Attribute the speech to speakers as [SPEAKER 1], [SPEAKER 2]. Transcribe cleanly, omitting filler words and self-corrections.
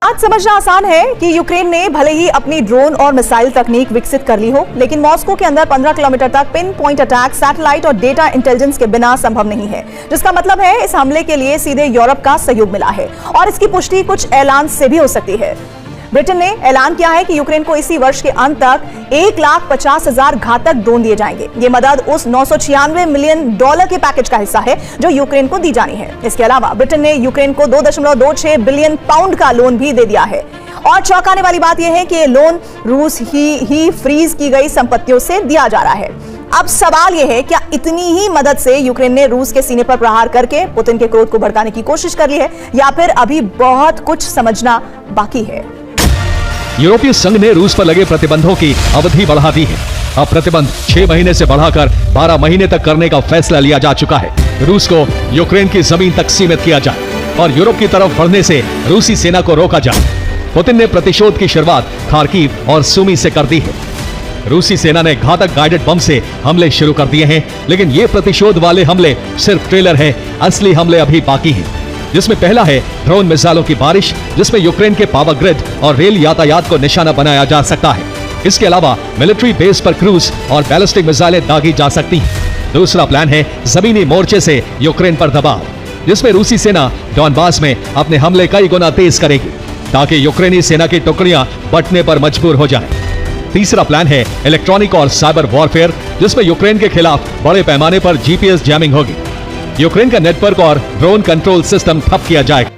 [SPEAKER 1] बात समझना आसान है कि यूक्रेन ने भले ही अपनी ड्रोन और मिसाइल तकनीक विकसित कर ली हो, लेकिन मॉस्को के अंदर 15 किलोमीटर तक पिन पॉइंट अटैक सैटेलाइट और डेटा इंटेलिजेंस के बिना संभव नहीं है, जिसका मतलब है इस हमले के लिए सीधे यूरोप का सहयोग मिला है और इसकी पुष्टि कुछ ऐलान से भी हो सकती है। ब्रिटेन ने ऐलान किया है कि यूक्रेन को इसी वर्ष के अंत तक 1,50,000 घातक ड्रोन दिए जाएंगे। ये मदद उस $996 मिलियन के पैकेज का हिस्सा है जो यूक्रेन को दी जानी है। इसके अलावा ब्रिटेन ने यूक्रेन को 2.26 बिलियन पाउंड का लोन भी दे दिया है। और चौंकाने वाली बात यह है कि ये लोन रूस ही फ्रीज की गई संपत्तियों से दिया जा रहा है। अब सवाल यह है, क्या इतनी ही मदद से यूक्रेन ने रूस के सीने पर प्रहार करके पुतिन के क्रोध को भड़काने की कोशिश कर ली है, या फिर अभी बहुत कुछ समझना बाकी है?
[SPEAKER 2] यूरोपीय संघ ने रूस पर लगे प्रतिबंधों की अवधि बढ़ा दी है। अब प्रतिबंध 6 महीने से बढ़ाकर 12 महीने तक करने का फैसला लिया जा चुका है। रूस को यूक्रेन की जमीन तक सीमित किया जाए और यूरोप की तरफ बढ़ने से रूसी सेना को रोका जाए। पुतिन ने प्रतिशोध की शुरुआत खार्किव और सुमी से कर दी है। रूसी सेना ने घातक गाइडेड बम से हमले शुरू कर दिए हैं, लेकिन ये प्रतिशोध वाले हमले सिर्फ ट्रेलर है। असली हमले अभी बाकी हैं, जिसमें पहला है ड्रोन मिसाइलों की बारिश, जिसमें यूक्रेन के पावर ग्रिड और रेल यातायात को निशाना बनाया जा सकता है। इसके अलावा मिलिट्री बेस पर क्रूज और बैलिस्टिक मिसाइलें दागी जा सकती हैं। दूसरा प्लान है जमीनी मोर्चे से यूक्रेन पर दबाव, जिसमें रूसी सेना डॉनबास में अपने हमले कई गुना तेज करेगी ताकि यूक्रेनी सेना की टुकड़ियां बंटने पर मजबूर हो जाएं। तीसरा प्लान है इलेक्ट्रॉनिक और साइबर वॉरफेयर, जिसमें यूक्रेन के खिलाफ बड़े पैमाने पर GPS जैमिंग होगी। यूक्रेन का नेटवर्क और ड्रोन कंट्रोल सिस्टम ठप किया जाएगा।